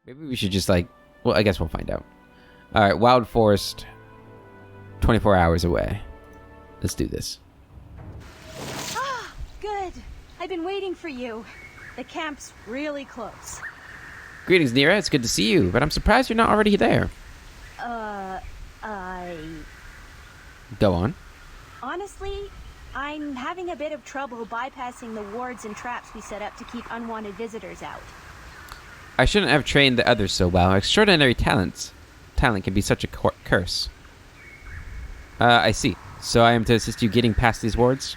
Maybe we should just like... Well, I guess we'll find out. Alright, Wild Forest. 24 hours away. Let's do this. Ah, good. I've been waiting for you. The camp's really close. Greetings, Nira. It's good to see you, but I'm surprised you're not already there. Go on. Honestly, I'm having a bit of trouble bypassing the wards and traps we set up to keep unwanted visitors out. I shouldn't have trained the others so well. Extraordinary talent can be such a curse. I see. So I am to assist you getting past these wards?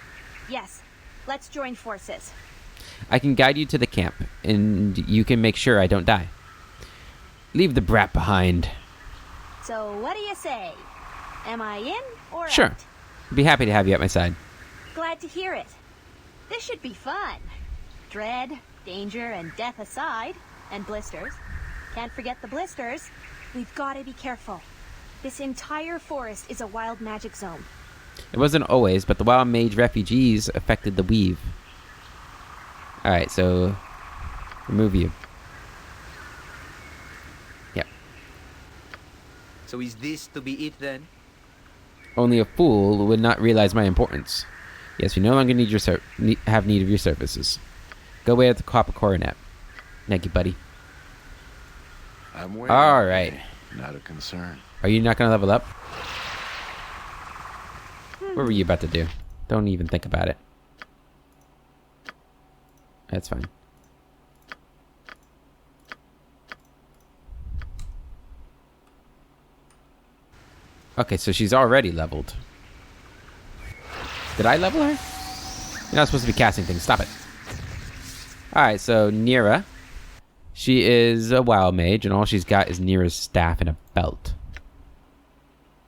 Yes. Let's join forces. I can guide you to the camp, and you can make sure I don't die. Leave the brat behind. So what do you say? Am I in or Sure. out? I'd be happy to have you at my side. Glad to hear it. This should be fun. Dread, danger, and death aside, and blisters. Can't forget the blisters. We've got to be careful. This entire forest is a wild magic zone. It wasn't always, but the wild mage refugees affected the weave. Alright, so... remove you. Yep. So is this to be it then? Only a fool would not realize my importance. Yes, we no longer need your have need of your services. Go away at the copper coronet. Thank you, buddy. I'm waiting. All right. Not a concern. Are you not going to level up? What were you about to do? Don't even think about it. That's fine. Okay, so she's already leveled. Did I level her? You're not supposed to be casting things. Stop it. Alright, so Nira. She is a wild mage, and all she's got is Nira's staff and a belt.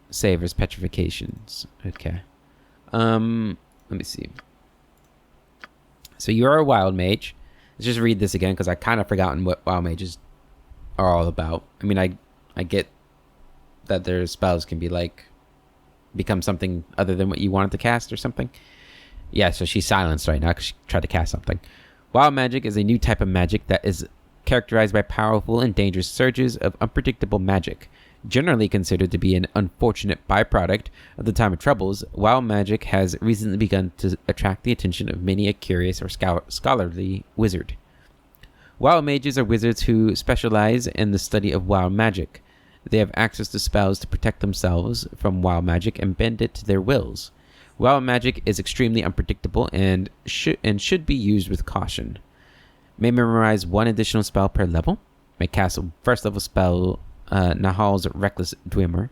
Savers petrifications. Okay. Let me see. So you're a wild mage. Let's just read this again, because I kind of forgotten what wild mages are all about. I mean, I get that their spells can be like become something other than what you wanted to cast or something. Yeah, so she's silenced right now because she tried to cast something. Wild magic is a new type of magic that is characterized by powerful and dangerous surges of unpredictable magic. Generally considered to be an unfortunate byproduct of the time of troubles, wild magic has recently begun to attract the attention of many a curious or scholarly wizard. Wild mages are wizards who specialize in the study of wild magic. They have access to spells to protect themselves from wild magic and bend it to their wills. Wild magic is extremely unpredictable and should be used with caution. May memorize one additional spell per level. May cast a first level spell, Nahal's Reckless Dwemer.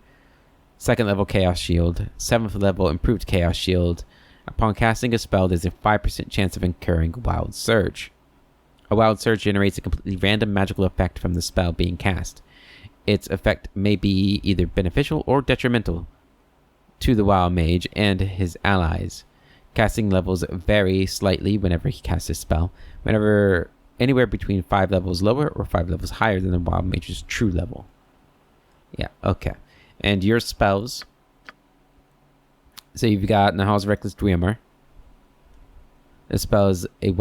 Second level Chaos Shield. 7th level Improved Chaos Shield. Upon casting a spell, there's a 5% chance of incurring Wild Surge. A Wild Surge generates a completely random magical effect from the spell being cast. Its effect may be either beneficial or detrimental to the wild mage and his allies. Casting levels vary slightly whenever he casts a spell, anywhere between 5 levels lower or 5 levels higher than the wild mage's true level. Yeah, okay. And your spells. So you've got Nahal's Reckless Dwemer. This spell is the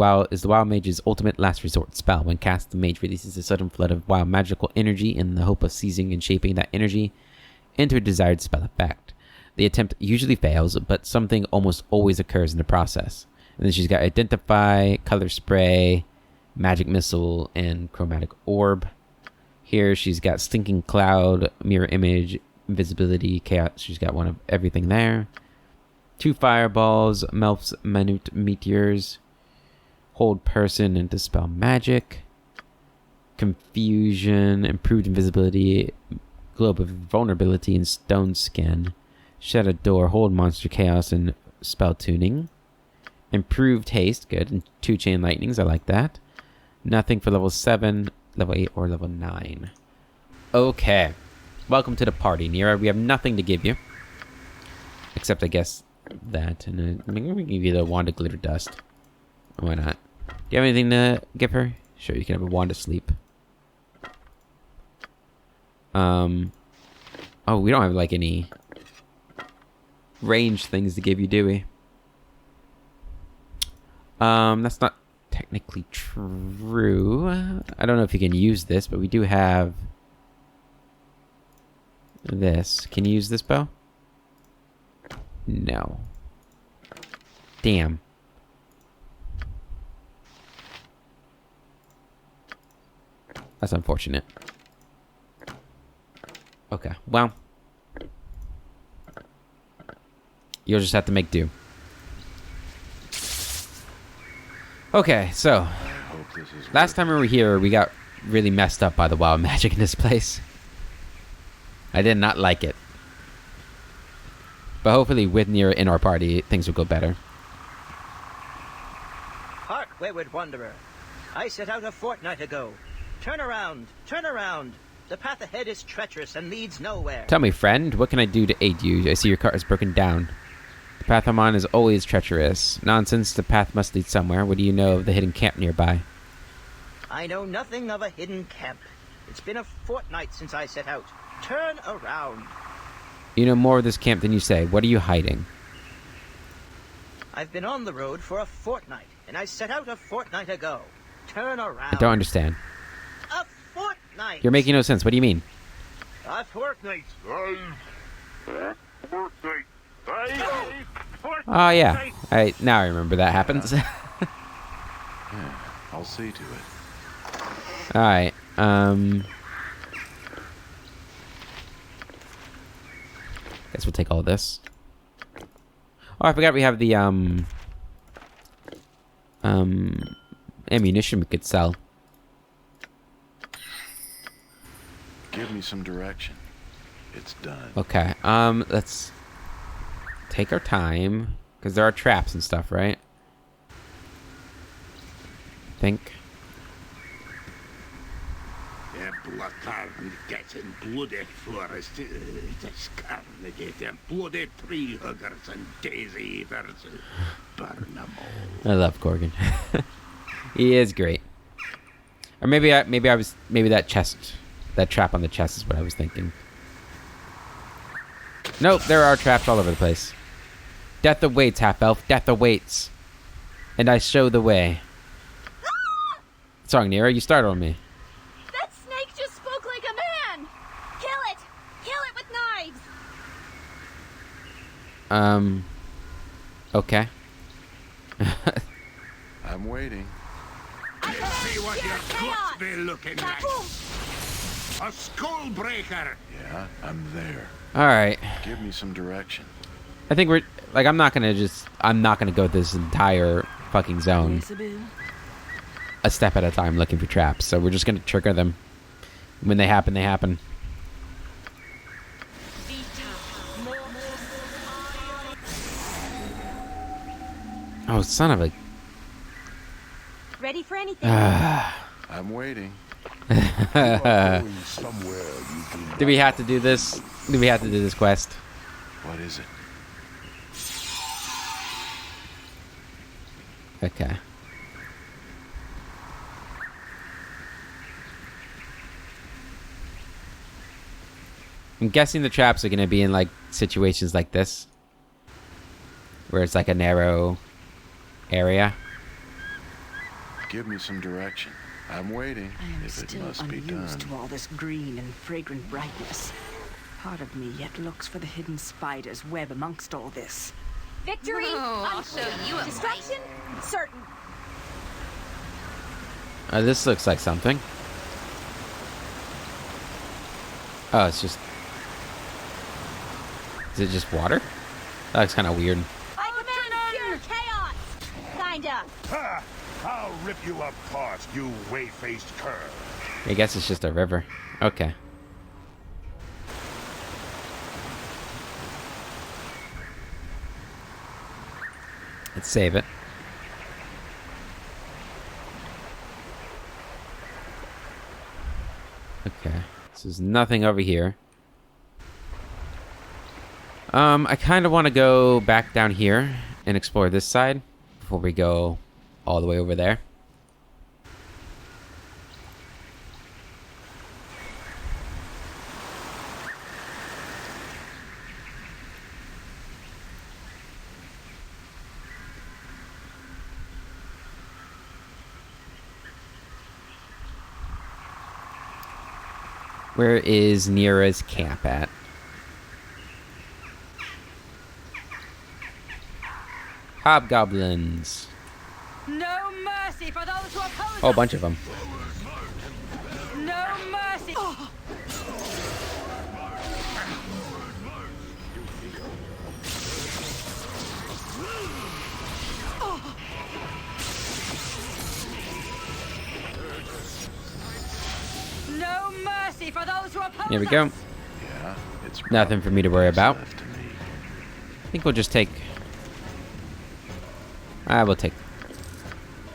wild mage's ultimate last resort spell. When cast, the mage releases a sudden flood of wild magical energy in the hope of seizing and shaping that energy into a desired spell effect. The attempt usually fails, but something almost always occurs in the process. And then she's got Identify, Color Spray, Magic Missile, and Chromatic Orb. Here she's got Stinking Cloud, Mirror Image, Invisibility, Chaos. She's got one of everything there. 2 Fireballs, Melf's Minute Meteors, Hold Person and Dispel Magic, Confusion, Improved Invisibility, Globe of Vulnerability, and Stone Skin. Shadow Door, Hold Monster Chaos, and Spell Tuning. Improved Haste, good, and 2 Chain Lightnings, I like that. Nothing for level 7, level 8, or level 9. Okay. Welcome to the party, Nira. We have nothing to give you. Except, I guess, that. And I'm going to give you the Wand of Glitter Dust. Why not? Do you have anything to give her? Sure, you can have a Wand of Sleep. Oh, we don't have, like, any range things to give you, do we? That's not technically true. I don't know if you can use this, but we do have this. Can you use this bow? No. Damn. That's unfortunate. Okay, well. You'll just have to make do. Okay, so. Last time we were here, we got really messed up by the wild magic in this place. I did not like it. But hopefully with Nira in our party, things will go better. Hark, wayward wanderer. I set out a fortnight ago. Turn around, turn around. The path ahead is treacherous and leads nowhere. Tell me, friend, what can I do to aid you? I see your cart is broken down. The path I'm on is always treacherous. Nonsense, the path must lead somewhere. What do you know of the hidden camp nearby? I know nothing of a hidden camp. It's been a fortnight since I set out. Turn around. You know more of this camp than you say. What are you hiding? I've been on the road for a fortnight, and I set out a fortnight ago. Turn around. I don't understand. A fortnight. You're making no sense. What do you mean? A fortnight. Oh, yeah. Now I remember that happens. Yeah, I'll see to it. Alright, guess we'll take all this. Oh, I forgot we have the, ammunition we could sell. Give me some direction. It's done. Okay, let's take our time, because there are traps and stuff, right? I think. Bloody forest, this carnage, and bloody tree huggers and daisy eaters. Burn them all. I love Gorgon. He is great. Or maybe that chest, that trap on the chest is what I was thinking. Nope, there are traps all over the place. Death awaits, half-elf. Death awaits. And I show the way. Sorry, Nira, you startled me. That snake just spoke like a man! Kill it! Kill it with knives! Okay. I'm waiting. See what your guts be looking like. Boom! A skull breaker. Yeah, I'm there. Alright. Give me some direction. I think we're... Like, I'm not gonna go this entire fucking zone a step at a time looking for traps. So we're just gonna trigger them. When they happen, they happen. Oh, son of a... Ready for anything? I'm waiting. Do we have to do this? Do we have to do this quest? What is it? Okay. I'm guessing the traps are going to be in, like, situations like this. Where it's, like, a narrow area. Give me some direction. I'm waiting. I am If it still must be done. unused to all this green and fragrant brightness. Part of me yet looks for the hidden spider's web amongst all this. Victory? I'll show you a Destruction? Certain. This looks like something. Oh, it's just... Is it just water? That looks kind of weird. I command pure chaos! Kinda. Ha! I'll rip you apart, you way-faced cur. I guess it's just a river. Okay. Let's save it. Okay. So there's nothing over here. I kind of want to go back down here and explore this side before we go all the way over there. Where is Nira's camp at? Hobgoblins. No mercy for those who oppose Oh, a us. bunch of them. No mercy. No mercy for those who oppose Here we us. go. Yeah, it's Nothing for me to worry about. left to me. I think we'll just take... we'll take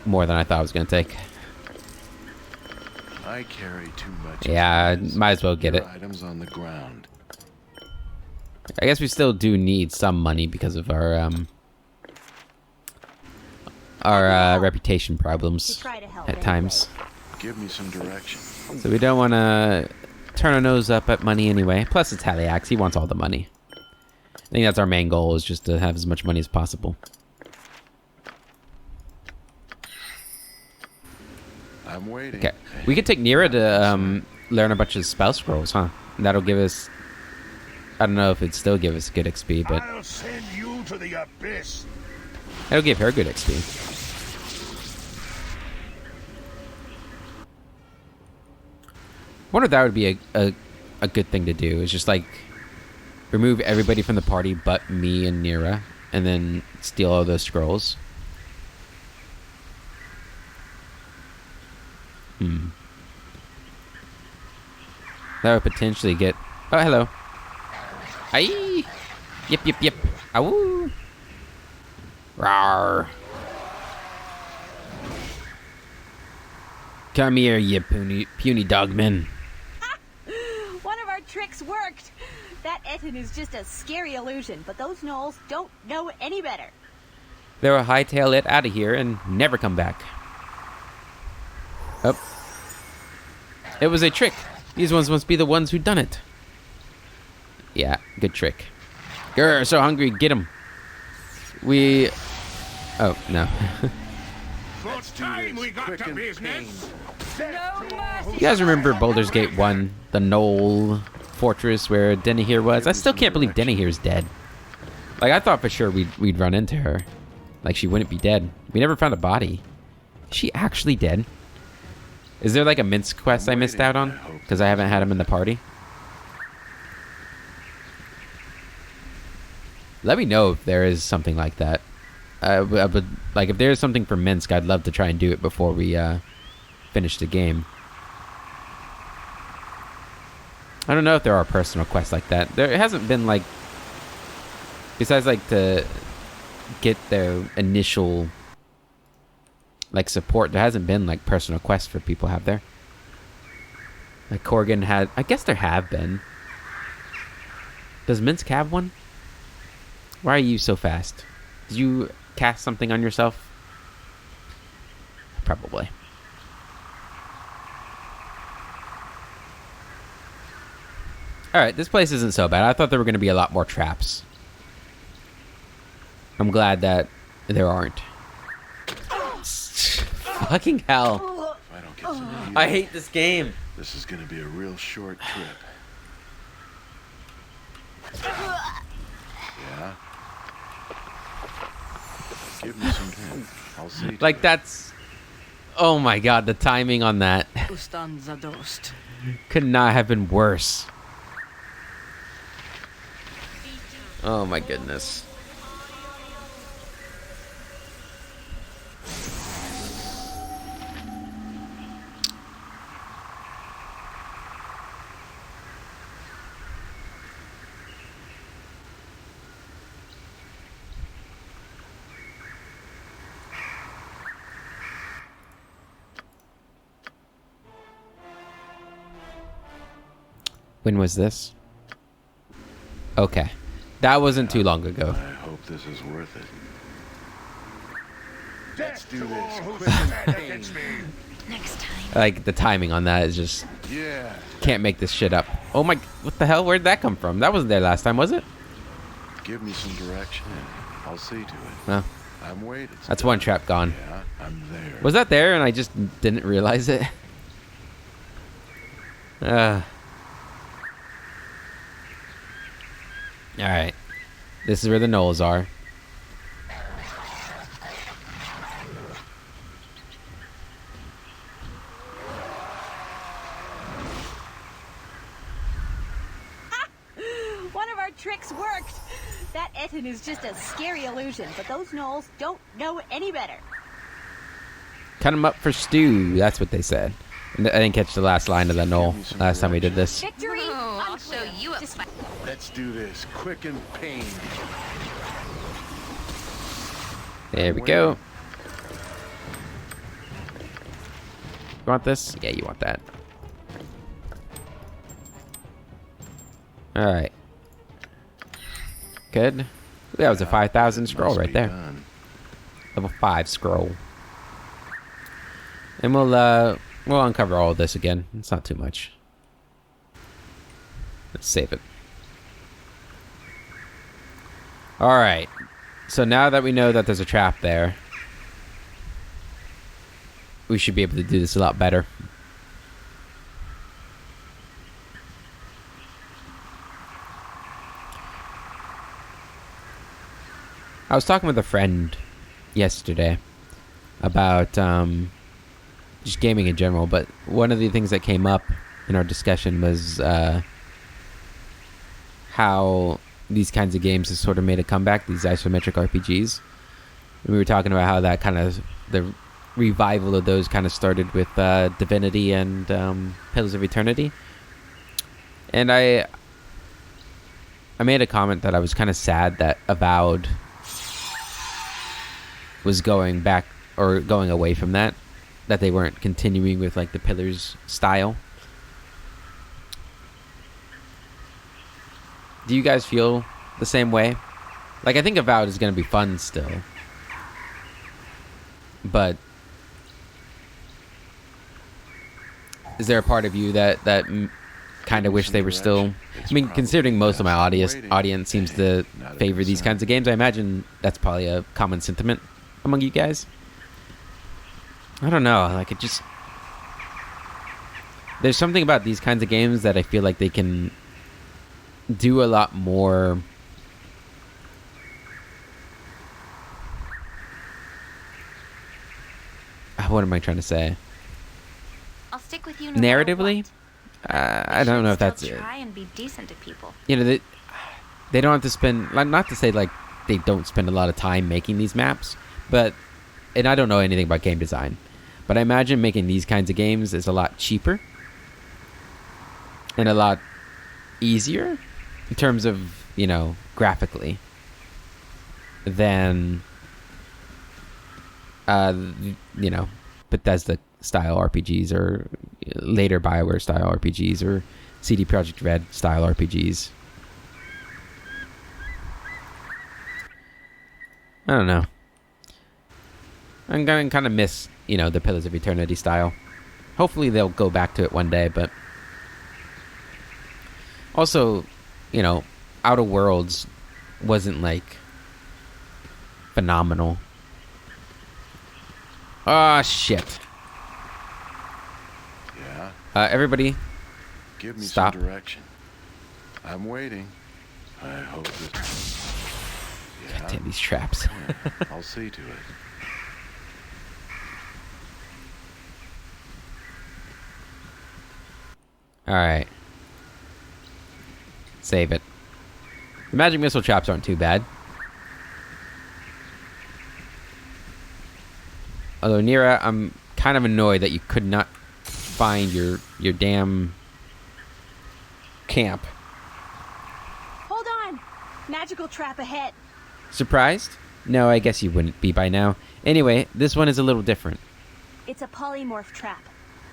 more than I thought I was going to take. I carry too much. Yeah, as it is. might as well get Your it. Items on the ground. I guess we still do need some money because of our reputation To problems try to help at anyway. times. Give me some direction. So we don't want to turn our nose up at money anyway. Plus, it's Haliax. He wants all the money. I think that's our main goal, is just to have as much money as possible. I'm waiting. Okay. We could take Nira to learn a bunch of spell scrolls, huh? And that'll give us... I don't know if it'd still give us good XP, but I'll send you to the abyss. it'll give her good XP. I wonder if that would be a good thing to do. Is just like remove everybody from the party but me and Nira, and then steal all those scrolls. That would potentially get... Oh, hello. Aye. Yip, yip, yip. Ow. Rawr. Come here, you puny dogman. One of our tricks worked. That Etten is just a scary illusion, but those gnolls don't know any better. They'll hightail it out of here and never come back. Oh. It was a trick. These ones must be the ones who done it. Yeah, good trick. Grr, so hungry, get him. We... Oh, no. What time we got Quick to and business? No mercy. You guys remember Baldur's Gate 1, the Knoll fortress where Denahir was? I still can't believe Denahir's dead. Like, I thought for sure we'd run into her. Like, she wouldn't be dead. We never found a body. Is she actually dead? Is there like a Minsk quest I missed out on? Because I haven't had him in the party? Let me know if there is something like that. I would, like, if there's something for Minsk, I'd love to try and do it before we finish the game. I don't know if there are personal quests like that. There hasn't been, like, besides, like, to get their initial, like, support, there hasn't been, like, personal quests for people, have there? Like, Corgan had... I guess there have been. Does Minsk have one? Why are you so fast? Did you cast something on yourself? Probably. Alright, this place isn't so bad. I thought there were going to be a lot more traps. I'm glad that there aren't. Fucking hell. If I don't get some healing, I hate this game. this is gonna be a real short trip. Yeah. Give me some time. I'll see. to Like, it. that's... Oh my god, the timing on that Ustan zadost. could not have been worse. Oh my goodness. When was this? Okay. That wasn't too long ago. I hope this is worth it. Death do to this. all who Quick and stand against me. Next time. Like, the timing on that is just... Yeah. Can't make this shit up. Oh my... What the hell? Where'd that come from? That wasn't there last time, was it? Give me some direction. I'll see to it. No. I'm waiting. That's one trap gone. Yeah, I'm there. Was that there and I just didn't realize it? Alright. This is where the gnolls are. One of our tricks worked. That Etten is just a scary illusion, but those gnolls don't know any better. Cut him up for stew. That's what they said. I didn't catch the last line of the gnoll last time we did this. Victory! I'll show you a Just Let's do this. Quick and pain. There we go. You want this? Yeah, you want that. Alright. Good. That was a 5,000 scroll Must right be there. done. Level 5 scroll. And we'll uncover all of this again. It's not too much. Let's save it. Alright. So now that we know that there's a trap there, we should be able to do this a lot better. I was talking with a friend yesterday about just gaming in general, but one of the things that came up in our discussion was how these kinds of games have sort of made a comeback, these isometric RPGs. And we were talking about how that kind of, the revival of those kind of started with Divinity and Pillars of Eternity. And I made a comment that I was kind of sad that Avowed was going back or going away from that they weren't continuing with like the Pillars style. Do you guys feel the same way? Like, I think Avowed is going to be fun still, but is there a part of you that kind of wish they were still? I mean, considering most of my audience seems to favor these kinds of games, I imagine that's probably a common sentiment among you guys. I don't know, like, it just, there's something about these kinds of games that I feel like they can do a lot more. What am I trying to say? I'll stick with you no Narratively? matter what. I don't know if Still that's it. try and be decent to people. You know, they don't have to spend, not to say like they don't spend a lot of time making these maps, but, and I don't know anything about game design, but I imagine making these kinds of games is a lot cheaper and a lot easier in terms of, you know, graphically than you know, Bethesda style RPGs or later BioWare style RPGs or CD Projekt Red style RPGs. I don't know. I'm gonna kind of miss, you know, the Pillars of Eternity style. Hopefully they'll go back to it one day, but also, you know, Outer Worlds wasn't like phenomenal. Ah, shit. Yeah. Everybody, Give me stop. some direction. I'm waiting. I hope this. Yeah. Damn these traps. Yeah, I'll see to it. Alright. Save it. The magic missile traps aren't too bad. Although, Nira, I'm kind of annoyed that you could not find your damn camp. hold on. Magical trap ahead. Surprised? No, I guess you wouldn't be by now. Anyway, this one is a little different. It's a polymorph trap.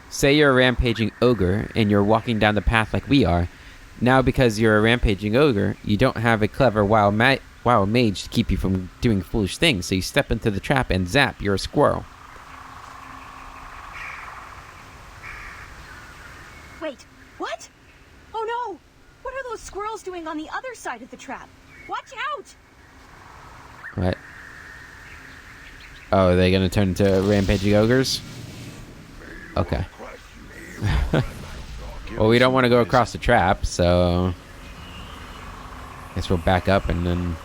Say you're a rampaging ogre and you're walking down the path like we are. Now, because you're a rampaging ogre, you don't have a clever wild mage to keep you from doing foolish things, so you step into the trap and zap, you're a squirrel. Wait, what? Oh no! What are those squirrels doing on the other side of the trap? Watch out! What? Oh, are they gonna turn into rampaging ogres? Okay. Well, we don't want to go across the trap, so Guess we'll back up and then...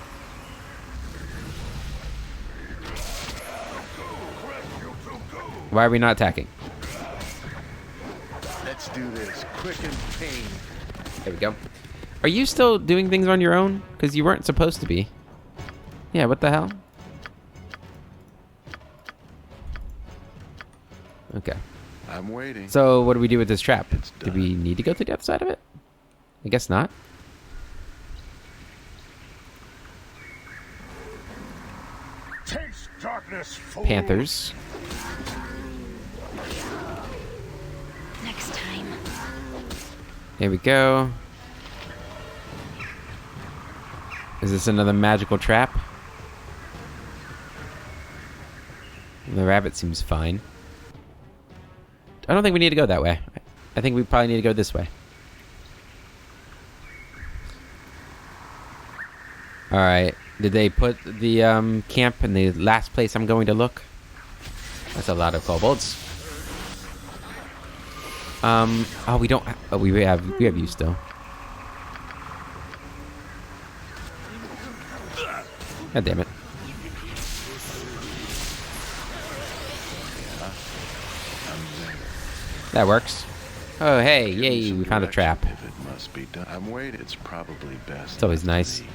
Why are we not attacking? Let's do this. Quick and pain. There we go. Are you still doing things on your own? Because you weren't supposed to be. Yeah, what the hell? Okay. I'm waiting. So what do we do with this trap? It's Do we done. need to go to the other side of it? I guess not. Taste darkness, fool. Panthers. Next time. Here we go. Is this another magical trap? The rabbit seems fine. I don't think we need to go that way. I think we probably need to go this way. Alright. Did they put the camp in the last place I'm going to look? That's a lot of kobolds. Oh, we don't. Oh, we have you still. God damn it. That works. Oh, hey, Give me yay, some we found a direction trap. If it must be done. I'm waiting. It's probably best. It's always not to nice. be.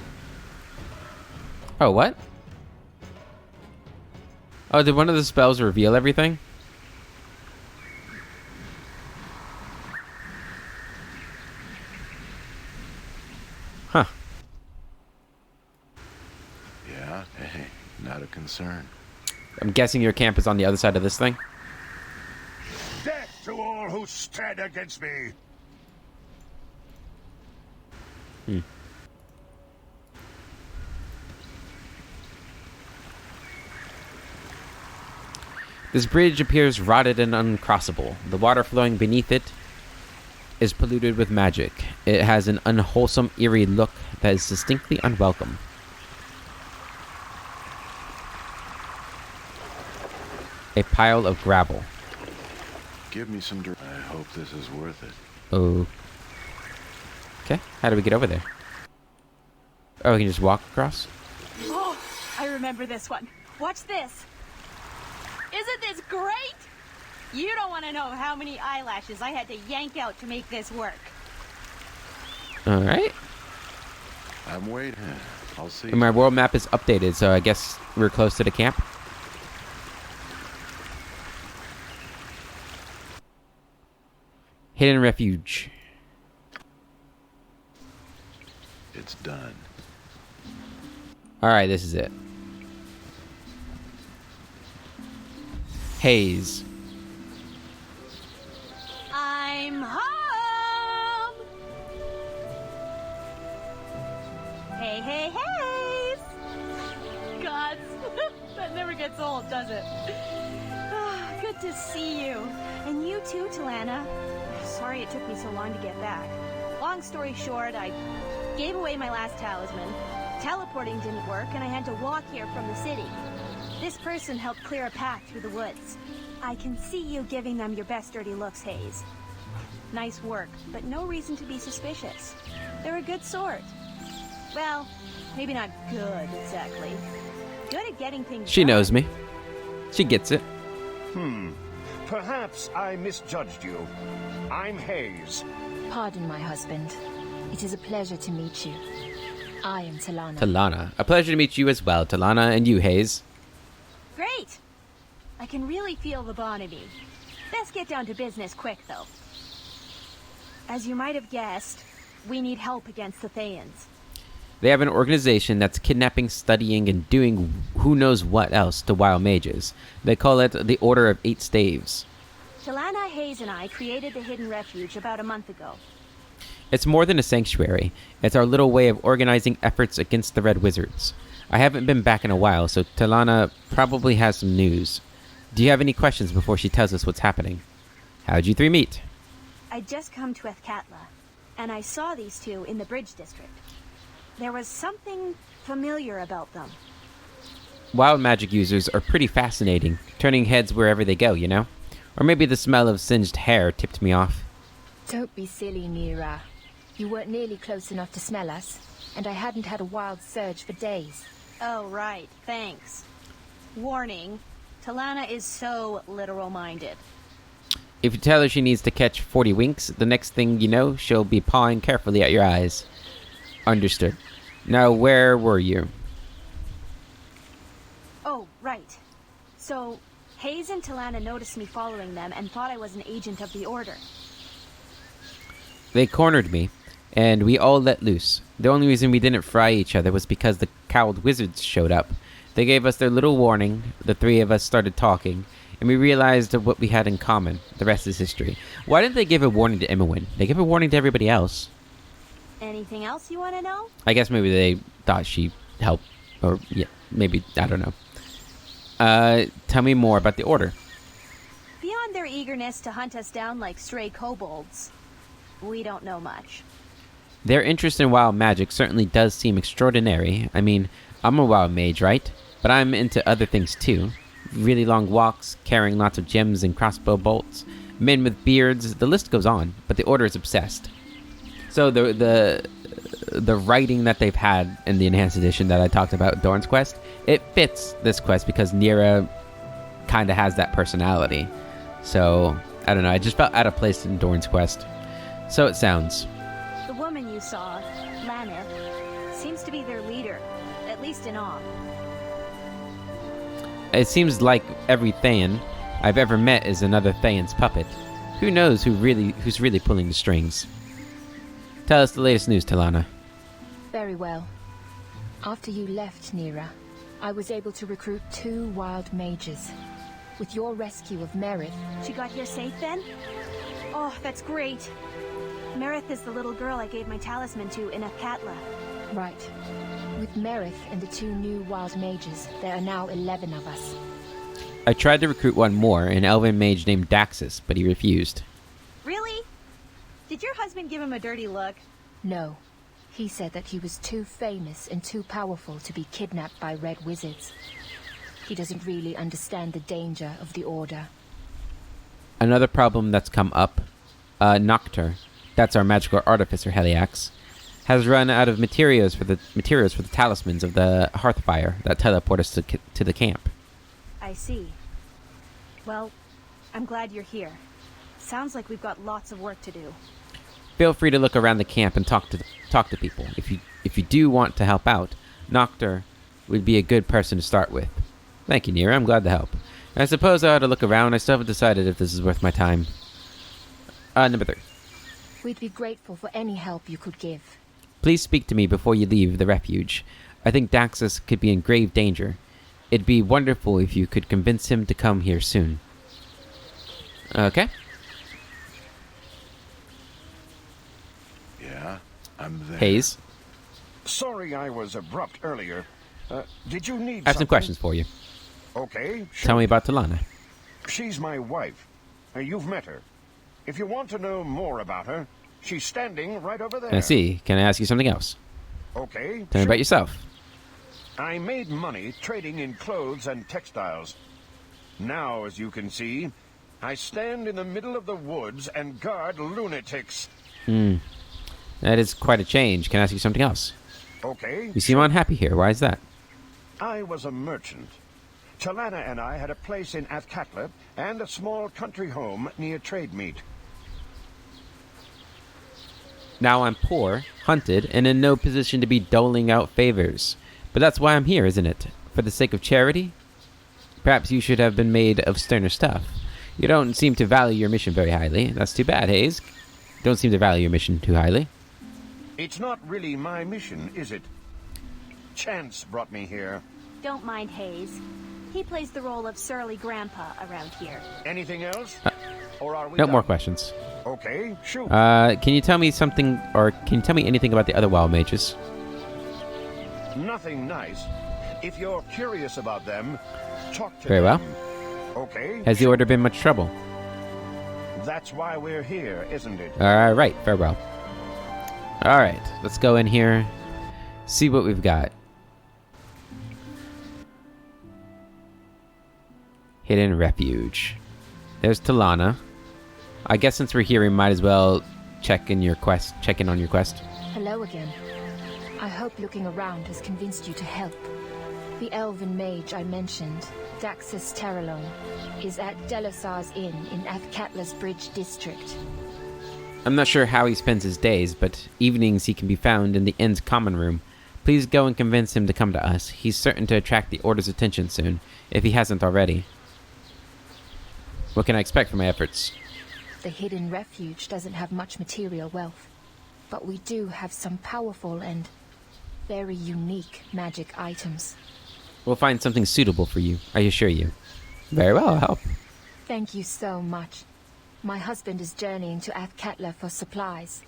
Oh, what? Oh, did one of the spells reveal everything? Huh. Yeah. Hey, not a concern. I'm guessing your camp is on the other side of this thing? Death to all who stand against me. This bridge appears rotted and uncrossable. The water flowing beneath it is polluted with magic. It has an unwholesome, eerie look that is distinctly unwelcome. A pile of gravel. Give me some. I hope this is worth it. Oh. Okay, how do we get over there? Oh, we can just walk across? Oh, I remember this one. Watch this. Isn't this great? You don't want to know how many eyelashes I had to yank out to make this work. Alright. I'm waiting. I'll see. And my world map is updated, so I guess we're close to the camp. Hidden refuge. It's done. Alright, this is it. Haze. I'm home! Hey, hey, hey! Gods, that never gets old, does it? Ah, good to see you. And you too, Talana. Sorry it took me so long to get back. Long story short, I gave away my last talisman. Teleporting didn't work, and I had to walk here from the city. This person helped clear a path through the woods. I can see you giving them your best dirty looks, Hayes. Nice work, but no reason to be suspicious. They're a good sort. Well, maybe not good, exactly. Good at getting things She done. knows me. She gets it. Perhaps I misjudged you. I'm Hayes. Pardon, my husband. It is a pleasure to meet you. I am Talana. Talana. A pleasure to meet you as well, Talana, and you, Hayes. Great! I can really feel the bond in me. Best get down to business quick, though. As you might have guessed, we need help against the Thayans. They have an organization that's kidnapping, studying, and doing who knows what else to wild mages. They call it the Order of Eight Staves. Talana, Hayes, and I created the Hidden Refuge about a month ago. It's more than a sanctuary. It's our little way of organizing efforts against the Red Wizards. I haven't been back in a while, so Talana probably has some news. Do you have any questions before she tells us what's happening? How'd you three meet? I'd just come to Ethkatla, and I saw these two in the Bridge District. There was something familiar about them. Wild magic users are pretty fascinating, turning heads wherever they go, you know? Or maybe the smell of singed hair tipped me off. Don't be silly, Mira. You weren't nearly close enough to smell us, and I hadn't had a wild surge for days. Oh, right. Thanks. Warning. Talana is so literal-minded. If you tell her she needs to catch 40 winks, the next thing you know, she'll be pawing carefully at your eyes. Understood. Now, where were you? Oh, right. So, Hayes and Talana noticed me following them and thought I was an agent of the Order. They cornered me, and we all let loose. The only reason we didn't fry each other was because the cowled wizards showed up. They gave us their little warning, the three of us started talking, and we realized what we had in common. The rest is history. Why didn't they give a warning to Imowin? They gave a warning to everybody else. Anything else you want to know? I guess maybe they thought she helped, or yeah, maybe, I don't know. Tell me more about the Order. Beyond their eagerness to hunt us down like stray kobolds, we don't know much. Their interest in wild magic certainly does seem extraordinary. I mean, I'm a wild mage, right? But I'm into other things too. Really long walks, carrying lots of gems and crossbow bolts, men with beards, the list goes on, but the Order is obsessed. So the writing that they've had in the enhanced edition that I talked about, Dorn's Quest, it fits this quest because Nira kind of has that personality. So, I don't know, I just felt out of place in Dorn's Quest. So it sounds. The woman you saw, Lanith, seems to be their leader, at least in awe. It seems like every Thayan I've ever met is another Thayan's puppet. Who knows who's really pulling the strings? Tell us the latest news, Talana. Very well. After you left, Nira, I was able to recruit 2 wild mages. With your rescue of Merith... She got here safe then? Oh, that's great. Merith is the little girl I gave my talisman to in Athkatla. Right. With Merith and the 2 new wild mages, there are now 11 of us. I tried to recruit one more, an elven mage named Daxus, but he refused. Really? Did your husband give him a dirty look? No. He said that he was too famous and too powerful to be kidnapped by red wizards. He doesn't really understand the danger of the Order. Another problem that's come up, Noctur, that's our magical artificer Heliax, has run out of materials for the talismans of the Hearthfire that teleport us to the camp. I see. Well, I'm glad you're here. Sounds like we've got lots of work to do. Feel free to look around the camp and talk to people. If you do want to help out, Noctur would be a good person to start with. Thank you, Nira. I'm glad to help. I suppose I ought to look around. I still haven't decided if this is worth my time. Number 3. We'd be grateful for any help you could give. Please speak to me before you leave the refuge. I think Daxus could be in grave danger. It'd be wonderful if you could convince him to come here soon. Okay. Yeah, I'm there. Hayes, Sorry I was abrupt earlier. Did you need I have some questions for you. Okay, sure. Tell me about Talana. She's my wife. You've met her. If you want to know more about her, she's standing right over there. I see. Can I ask you something else? Okay, Tell me about yourself. I made money trading in clothes and textiles. Now, as you can see, I stand in the middle of the woods and guard lunatics. That is quite a change. Can I ask you something else? Okay. You seem unhappy here. Why is that? I was a merchant. Talana and I had a place in Athkatla and a small country home near Trademeet. Now I'm poor, hunted, and in no position to be doling out favors. But that's why I'm here, isn't it? For the sake of charity? Perhaps you should have been made of sterner stuff. You don't seem to value your mission very highly. That's too bad, Hayes. You don't seem to value your mission too highly. It's not really my mission, is it? Chance brought me here. Don't mind Hayes. He plays the role of surly grandpa around here. Anything else? Or are we No done? more questions. Okay, shoot. Can you tell me something, or can you tell me anything about the other wild mages? Nothing nice. If you're curious about them, talk to Very them. well. Okay. Has the Order been much trouble? That's why we're here, isn't it? Alright, farewell. Alright, let's go in here, see what we've got. Hidden refuge. There's Talana. I guess since we're here, we might as well check in on your quest. Hello again. I hope looking around has convinced you to help. The elven mage I mentioned, Daxus Terralone, is at Delasar's Inn in Athkatla's Bridge district. I'm not sure how he spends his days, but evenings he can be found in the inn's common room. Please go and convince him to come to us. He's certain to attract the Order's attention soon, if he hasn't already. What can I expect from my efforts? The hidden refuge doesn't have much material wealth, but we do have some powerful and very unique magic items. We'll find something suitable for you, I assure you. Very well, I'll help. Thank you so much. My husband is journeying to Athkatla for supplies.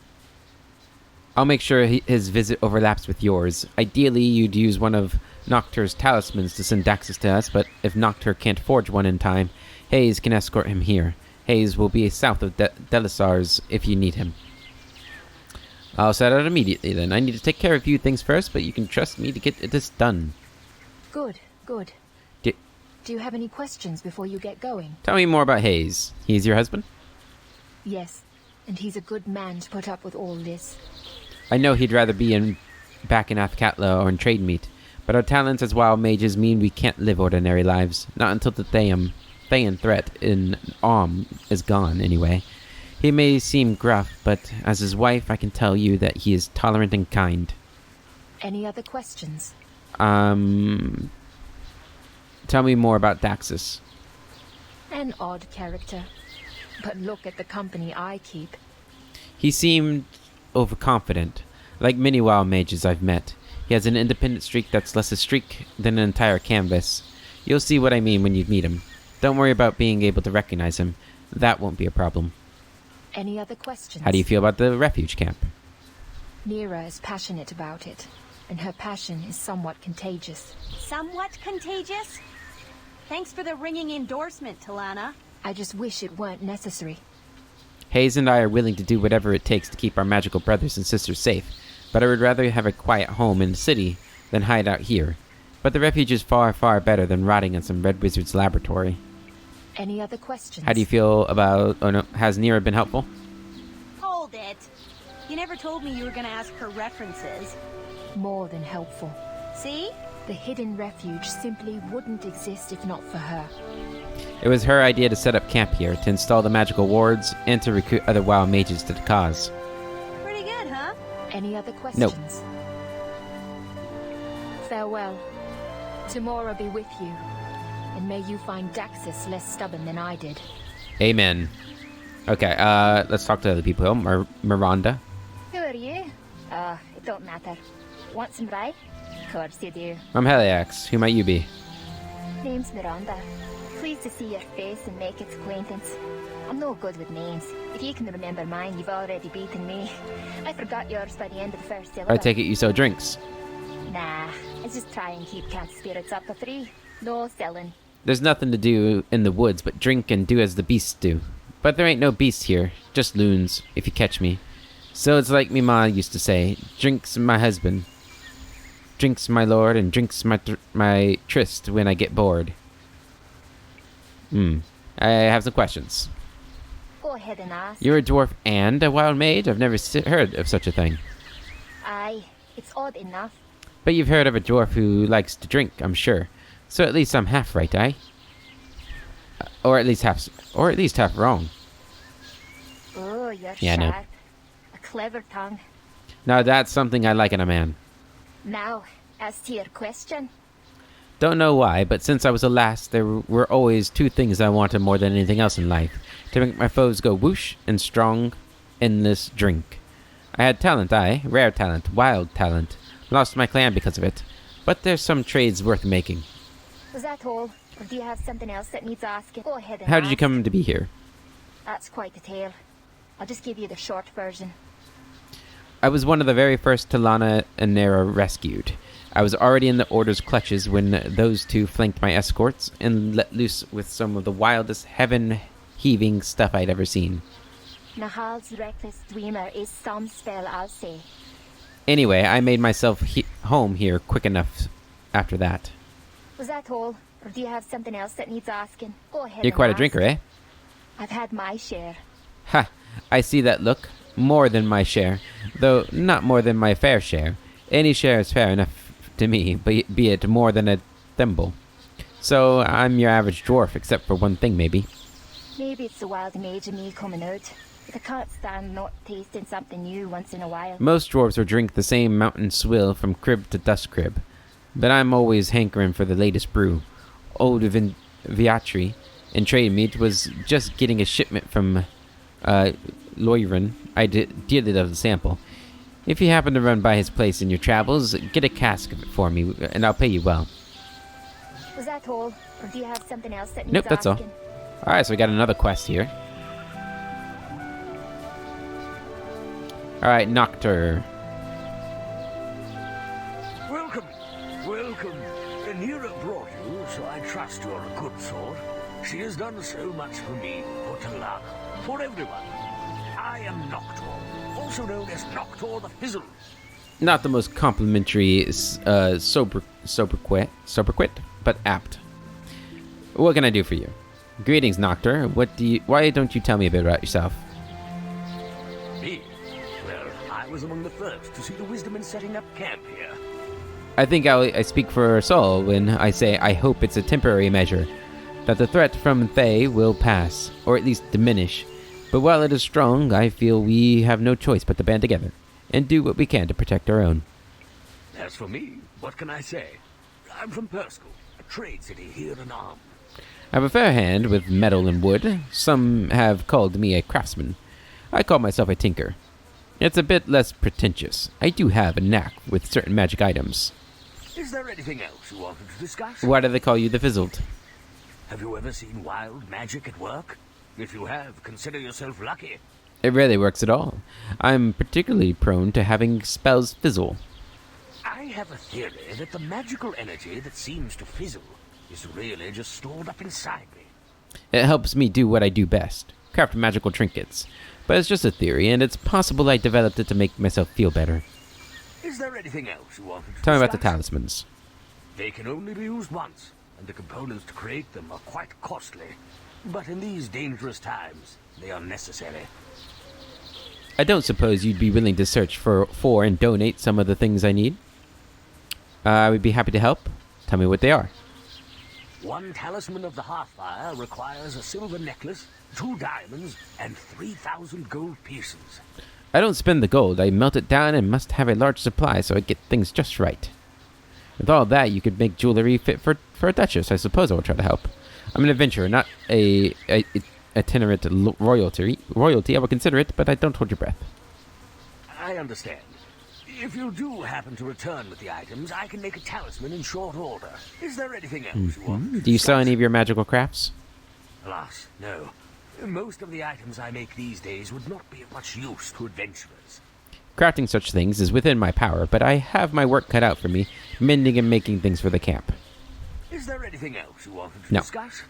I'll make sure his visit overlaps with yours. Ideally, you'd use one of Noctur's talismans to send Daxus to us, but if Noctur can't forge one in time, Hayes can escort him here. Hayes will be south of Delasar's if you need him. I'll set out immediately then. I need to take care of a few things first, but you can trust me to get this done. Good. Do you have any questions before you get going? Tell me more about Hayes. He's your husband? Yes, and he's a good man to put up with all this. I know he'd rather be back in Athkatla or in trade meet, but our talents as wild mages mean we can't live ordinary lives. Not until the Thayan threat in is gone, anyway. He may seem gruff, but as his wife, I can tell you that he is tolerant and kind. Any other questions? Tell me more about Daxus. An odd character. But look at the company I keep. He seemed overconfident. Like many wild mages I've met, he has an independent streak that's less a streak than an entire canvas. You'll see what I mean when you meet him. Don't worry about being able to recognize him. That won't be a problem. Any other questions? How do you feel about the refuge camp? Nira is passionate about it, and her passion is somewhat contagious. Somewhat contagious? Thanks for the ringing endorsement, Talana. I just wish it weren't necessary. Hayes and I are willing to do whatever it takes to keep our magical brothers and sisters safe, but I would rather have a quiet home in the city than hide out here. But the refuge is far, far better than rotting in some Red Wizard's laboratory. Any other questions? How do you feel about... Oh no, has Nira been helpful? Hold it. You never told me you were going to ask for references. More than helpful. See? The hidden refuge simply wouldn't exist if not for her. It was her idea to set up camp here, to install the magical wards, and to recruit other wild mages to the cause. Pretty good, huh? Any other questions? Nope. Farewell. Tomorrow be with you. And may you find Daxus less stubborn than I did. Amen. Okay, let's talk to other people. Miranda. Who are you? It don't matter. Want some rye? Of course you do. I'm Heliax. Who might you be? Name's Miranda. Pleased to see your face and make its acquaintance. I'm no good with names. If you can remember mine, you've already beaten me. I forgot yours by the end of the first syllable. I take it you sell drinks. Nah, I just try and keep camp spirits up for free. No selling. There's nothing to do in the woods but drink and do as the beasts do. But there ain't no beasts here, just loons, if you catch me. So it's like me ma used to say, drinks my husband, drinks my lord, and drinks my tryst when I get bored. I have some questions. Go ahead and ask. You're a dwarf and a wild mage? I've never heard of such a thing. Aye, it's odd enough. But you've heard of a dwarf who likes to drink, I'm sure. So at least I'm half right, eh? Or at least half wrong. Oh, you're Yeah, no. sharp. A clever tongue. Now that's something I like in a man. Now, as to your question, Don't know why, but since I was a lass, there were always two things I wanted more than anything else in life. To make my foes go whoosh, and strong, endless drink. I had talent, rare talent, wild talent. Lost my clan because of it. But there's some trades worth making. was that all? Or do you have something else that needs asking? Go ahead and How did you ask. come to be here? That's quite a tale. I'll just give you the short version. I was one of the very first Talana and Nera rescued. I was already in the Order's clutches when those two flanked my escorts and let loose with some of the wildest heaven-heaving stuff I'd ever seen. Nahal's reckless dreamer is some spell, I'll say. Anyway, I made myself home here quick enough after that. Was that all? Or do you have something else that needs asking? Go ahead You're and quite a ask. drinker, eh? I've had my share. Ha! I see that look. more than my share, though not more than my fair share. Any share is fair enough to me, be it more than a thimble. So I'm your average dwarf, except for one thing, maybe. Maybe it's the wild mage in me coming out. But I can't stand not tasting something new once in a while. Most dwarves will drink the same mountain swill from crib to dust crib, but I'm always hankering for the latest brew. Old Viatri in trade meat was just getting a shipment from Loyren. I dearly love the sample. If you happen to run by his place in your travels, get a cask of it for me, and I'll pay you well. Was that all? Or do you have something else that needs Nope, that's all. asking? Alright, so we got another quest here. Alright, Noctur. Welcome, welcome. Nera brought you, so I trust you're a good sort. She has done so much for me, for Talana, for everyone. I am Noctur, also known as Noctur the Fizzle. Not the most complimentary, sobriquet, but apt. What can I do for you? Greetings, Noctur. Why don't you tell me a bit about yourself? Me? Well, I was among the first to see the wisdom in setting up camp here. I think I speak for us all when I say I hope it's a temporary measure, that the threat from Thay will pass, or at least diminish. But while it is strong, I feel we have no choice but to band together, and do what we can to protect our own. As for me, what can I say? I'm from Perskal, a trade city here in Arm. I have a fair hand with metal and wood. Some have called me a craftsman. I call myself a tinker. It's a bit less pretentious. I do have a knack with certain magic items. Is there anything else you wanted to discuss? Why do they call you the Fizzled? Have you ever seen wild magic at work? If you have, consider yourself lucky. It rarely works at all. I'm particularly prone to having spells fizzle. I have a theory that the magical energy that seems to fizzle is really just stored up inside me. It helps me do what I do best, craft magical trinkets. But it's just a theory, and it's possible I developed it to make myself feel better. Is there anything else you wanted to Tell me about the discuss? talismans. They can only be used once, and the components to create them are quite costly. But in these dangerous times, they are necessary. I don't suppose you'd be willing to search for and donate some of the things I need? I would be happy to help. Tell me what they are. One talisman of the Hearthfire requires a silver necklace, 2 diamonds, and 3,000 gold pieces. I don't spend the gold. I melt it down and must have a large supply so I get things just right. With all that, you could make jewelry fit for a duchess. I suppose I will try to help. I'm an adventurer, not a itinerant royalty. I will consider it, but I don't hold your breath. I understand. If you do happen to return with the items, I can make a talisman in short order. Is there anything else you want? Do you sell any of your magical crafts? Alas, no. Most of the items I make these days would not be of much use to adventurers. Crafting such things is within my power, but I have my work cut out for me, mending and making things for the camp. Is there anything else you wanted to No. discuss?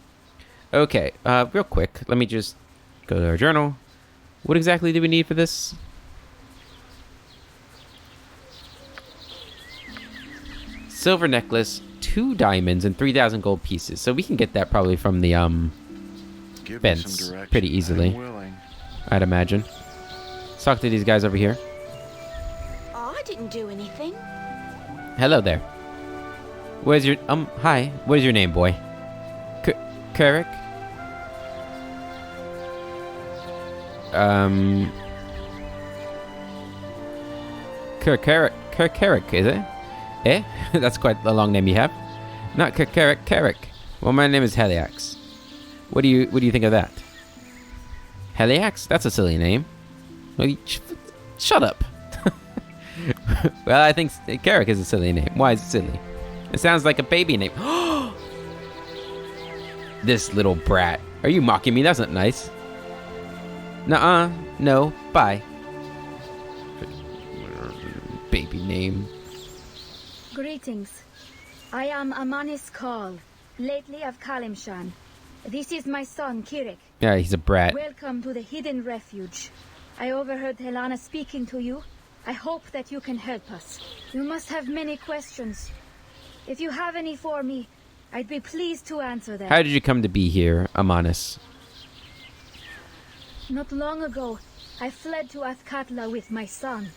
Okay, real quick, let me just go to our journal. What exactly do we need for this? Silver necklace, 2 diamonds, and 3,000 gold pieces. So we can get that probably from the Give me fence some direction. pretty easily, I'm willing. I'd imagine. Let's talk to these guys over here. I didn't do anything. Hello there. Where's your hi? What is your name, boy? Carrick? Carrick, is it? Eh? That's quite a long name you have. Not Carrick. Well, my name is Heliax. What do you think of that? Heliax? That's a silly name. Well, shut up. Well, I think Carrick is a silly name. Why is it silly? It sounds like a baby name. This little brat. Are you mocking me? That's not nice. Nuh-uh. No. Bye. Baby name. Greetings. I am Amanis Kal, lately of Kalimshan. This is my son, Kirik. Yeah, he's a brat. Welcome to the Hidden Refuge. I overheard Helena speaking to you. I hope that you can help us. You must have many questions. If you have any for me, I'd be pleased to answer them. How did you come to be here, Amanis? Not long ago, I fled to Athkatla with my son.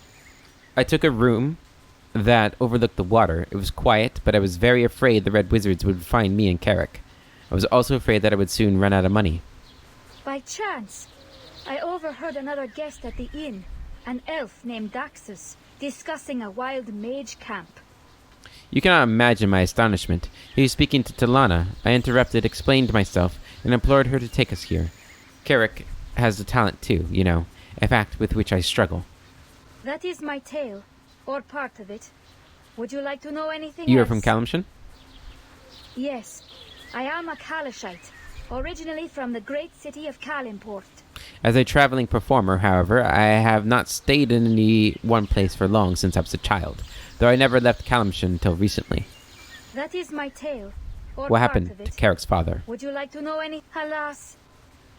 I took a room that overlooked the water. It was quiet, but I was very afraid the Red Wizards would find me and Carrick. I was also afraid that I would soon run out of money. By chance, I overheard another guest at the inn, an elf named Daxus, discussing a wild mage camp. You cannot imagine my astonishment. He was speaking to Talana. I interrupted, explained myself, and implored her to take us here. Carrick has the talent too, you know, a fact with which I struggle. That is my tale, or part of it. Would you like to know anything You are else? from Calimshan? Yes, I am a Kalashite, originally from the great city of Kalimport. As a traveling performer, however, I have not stayed in any one place for long since I was a child, though I never left Calimshan until recently. That is my tale, or What part happened of it. to Carrick's father? Would you like to know any? Alas,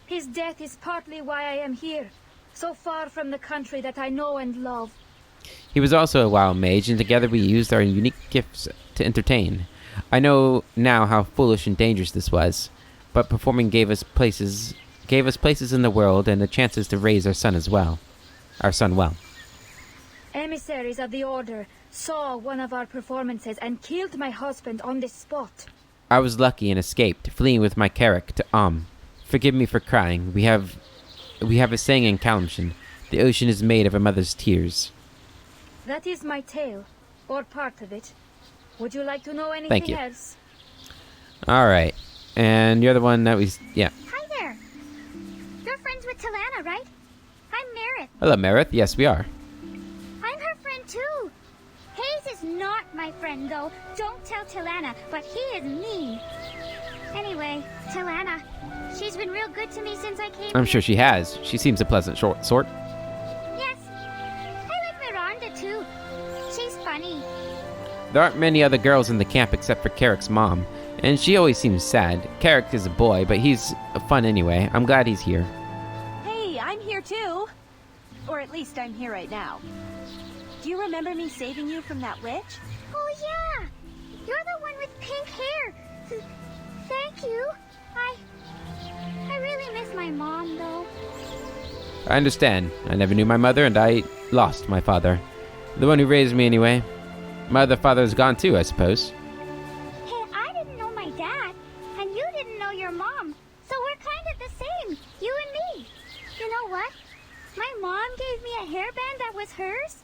his death is partly why I am here, so far from the country that I know and love. He was also a wild mage, and together we used our unique gifts to entertain. I know now how foolish and dangerous this was, but performing gave us places in the world and the chances to raise our son well. Emissaries of the Order saw one of our performances and killed my husband on the spot. I was lucky and escaped, fleeing with my Carrick to Forgive me for crying. We have a saying in Calimshan: the ocean is made of a mother's tears. That is my tale, or part of it. Would you like to know anything Thank you. else? All right, and you're the one that yeah. Hi there. You're friends with Talana, right? I'm Merith. Hello, Merith. Yes, we are. I'm her friend too. Hayes is not my friend though. Don't tell Talana, but he is mean. Anyway, Talana, she's been real good to me since I came I'm here. sure she has. She seems a pleasant sort. Yes. I like Miranda too. She's funny. There aren't many other girls in the camp except for Carrick's mom, and she always seems sad. Carrick is a boy, but he's fun anyway. I'm glad he's here. Hey, I'm here too. Or at least I'm here right now. Do you remember me saving you from that witch? Oh yeah. You're the one with pink hair. Thank you. I really miss my mom though. I understand. I never knew my mother, and I lost my father. The one who raised me anyway. My other father is gone too, I suppose. Hey, I didn't know my dad, and you didn't know your mom. So we're kind of the same, you and me. You know what? My mom gave me a hairband that was hers.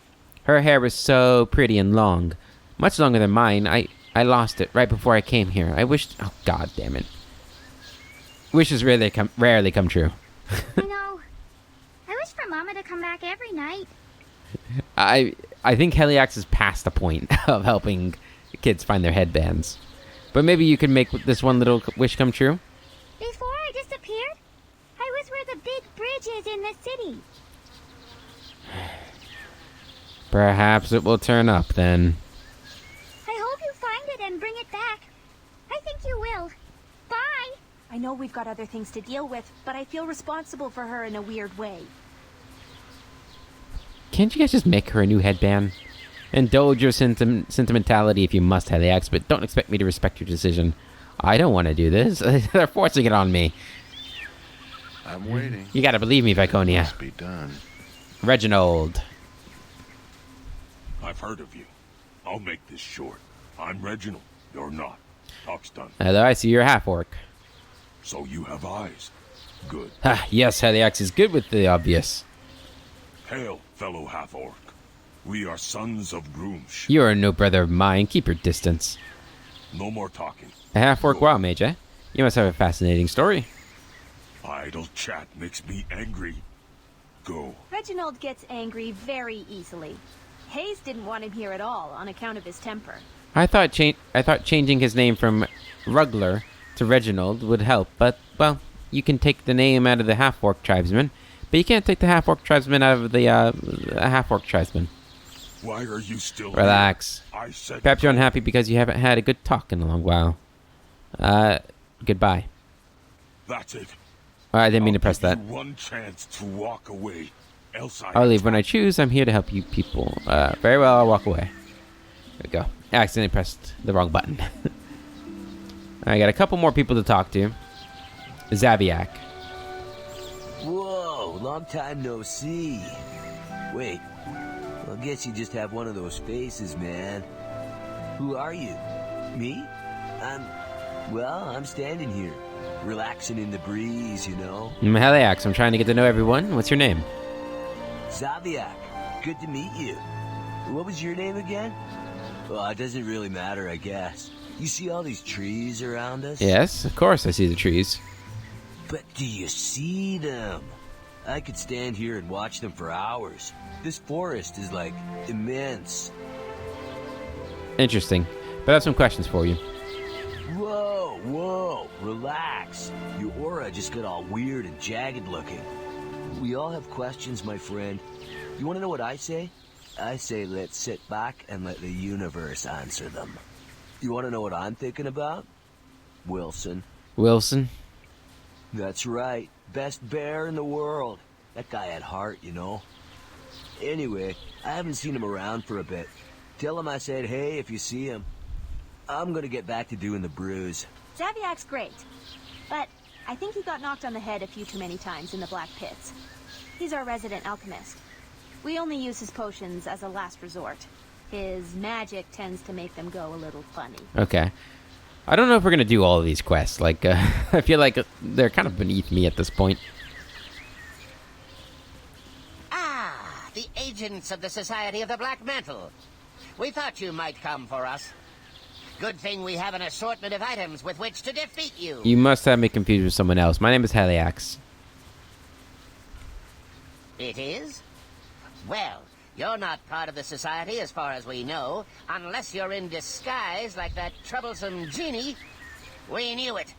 Her hair was so pretty and long. Much longer than mine. I lost it right before I came here. I wished... Oh, god damn it. Wishes rarely come true. I know. I wish for Mama to come back every night. I think Heliax is past the point of helping kids find their headbands. But maybe you can make this one little wish come true? Before I disappeared, I was where the big bridge is in the city. Perhaps it will turn up then. I hope you find it and bring it back. I think you will. Bye! I know we've got other things to deal with, but I feel responsible for her in a weird way. Can't you guys just make her a new headband? Indulge your sentimentality if you must, Heliax, but don't expect me to respect your decision. I don't want to do this. They're forcing it on me. I'm waiting. You gotta believe me, Viconia. Must be done. Reginald. I've heard of you. I'll make this short. I'm Reginald. You're not. Talk's done. Hello, I see you're a half-orc. So you have eyes. Good. Ha, yes, Heliax is good with the obvious. Hail, fellow half-orc. We are sons of Groomsh. You are no brother of mine. Keep your distance. No more talking. A half-orc wild mage, eh? You must have a fascinating story. Idle chat makes me angry. Go. Reginald gets angry very easily. Hayes didn't want him here at all on account of his temper. I thought changing his name from Rugler to Reginald would help, but, well, you can take the name out of the half-orc tribesman, but you can't take the half-orc tribesman out of the half-orc tribesman. Why are you still Relax. here? I said Perhaps you're unhappy because you haven't had a good talk in a long while. Goodbye. That's it. I didn't mean to I'll press give that. you one chance to walk away. Else I'll leave when I choose. I'm here to help you people. Very well, I'll walk away. There we go. I accidentally pressed the wrong button. I got a couple more people to talk to. Zabiak. Whoa, long time no see. Wait, well, I guess you just have one of those faces, man. Who are you? Me? I'm standing here, relaxing in the breeze, you know? I'm Heliax. I'm trying to get to know everyone. What's your name? Zaviak, good to meet you. What was your name again? Well, it doesn't really matter, I guess. You see all these trees around us? Yes, of course I see the trees. But do you see them? I could stand here and watch them for hours. This forest is, like, immense. Interesting. But I have some questions for you. Whoa, relax. Your aura just got all weird and jagged looking. We all have questions, my friend. You want to know what I say? I say let's sit back and let the universe answer them. You want to know what I'm thinking about? Wilson. Wilson? That's right. Best bear in the world. That guy had heart, you know. Anyway, I haven't seen him around for a bit. Tell him I said hey if you see him. I'm gonna get back to doing the brews. Zaviak's great, but I think he got knocked on the head a few too many times in the Black Pits. He's our resident alchemist. We only use his potions as a last resort. His magic tends to make them go a little funny. Okay. I don't know if we're going to do all of these quests. Like, I feel like they're kind of beneath me at this point. Ah, the agents of the Society of the Black Mantle. We thought you might come for us. Good thing we have an assortment of items with which to defeat you. You must have me confused with someone else. My name is Heliax. It is? Well, you're not part of the Society as far as we know, unless you're in disguise like that troublesome genie. We knew it.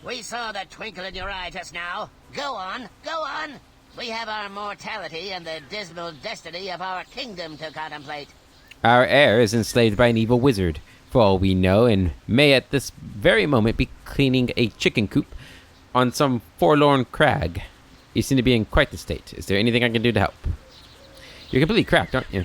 We saw the twinkle in your eye just now. Go on, go on. We have our mortality and the dismal destiny of our kingdom to contemplate. Our heir is enslaved by an evil wizard, for all we know, and may at this very moment be cleaning a chicken coop on some forlorn crag. You seem to be in quite the state. Is there anything I can do to help? You're completely cracked, aren't you?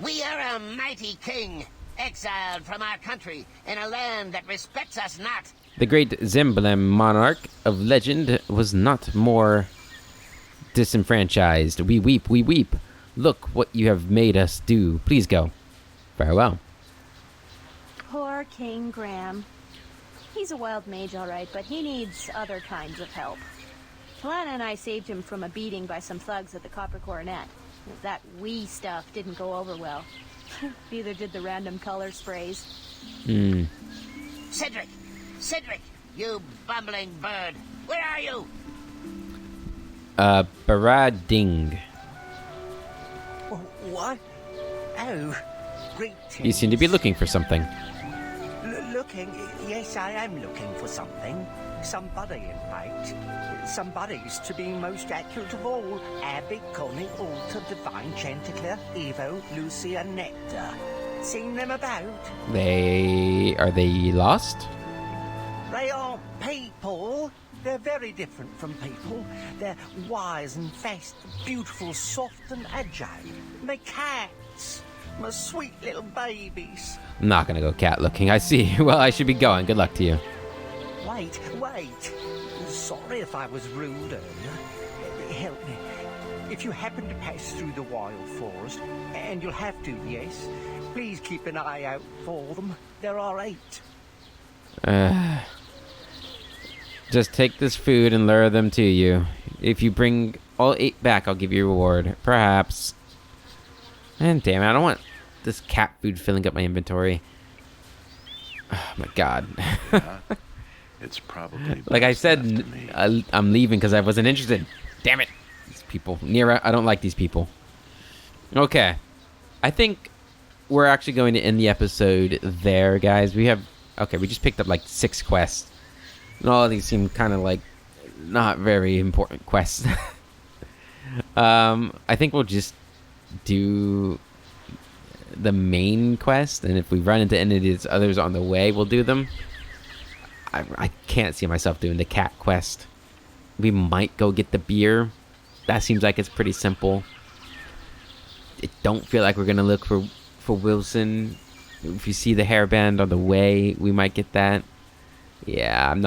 We are a mighty king, exiled from our country in a land that respects us not. The great Zemblem monarch of legend was not more disenfranchised. We weep, we weep. Look what you have made us do. Please go. Farewell. Poor King Graham. He's a wild mage, all right, but he needs other kinds of help. Talana and I saved him from a beating by some thugs at the Copper Coronet. That "we" stuff didn't go over well. Neither did the random color sprays. Cedric! Cedric! You bumbling bird! Where are you? Barading. What? Oh, great. You seem to be looking for something. Looking? Yes, I am looking for something. Somebody, in fact. Somebody's to be most accurate of all. Abby, Connie, Alta, Divine, Chanticleer, Evo, Lucy, and Nectar. Seen them about? Are they lost? They aren't people. They're very different from people. They're wise and fast, beautiful, soft and agile. They're cats. My sweet little babies. I'm not gonna go cat looking. I see. Well, I should be going. Good luck to you. Wait. Sorry if I was rude earlier. Help me. If you happen to pass through the wild forest, and you'll have to, yes, please keep an eye out for them. There are 8. Just take this food and lure them to you. If you bring all 8 back, I'll give you a reward. Perhaps. And damn it, I don't want this cat food filling up my inventory. Oh my god. It's probably like I said, I'm leaving because I wasn't interested. Damn it. These people. Nira, I don't like these people. Okay. I think we're actually going to end the episode there, guys. We just picked up like 6 quests. And all of these seem kind of like not very important quests. I think we'll just do the main quest, and if we run into any of these others on the way, we'll do them. I can't see myself doing the cat quest. We might go get the beer. That seems like it's pretty simple. I don't feel like we're gonna look for Wilson. If you see the hairband on the way, we might get that. Yeah, I'm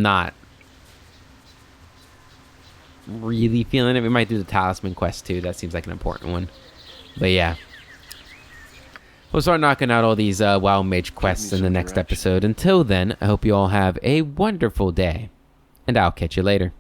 not really feeling it. We might do the talisman quest too. That seems like an important one. But yeah. We'll start knocking out all these WoW Mage quests in the next episode. Until then, I hope you all have a wonderful day. And I'll catch you later.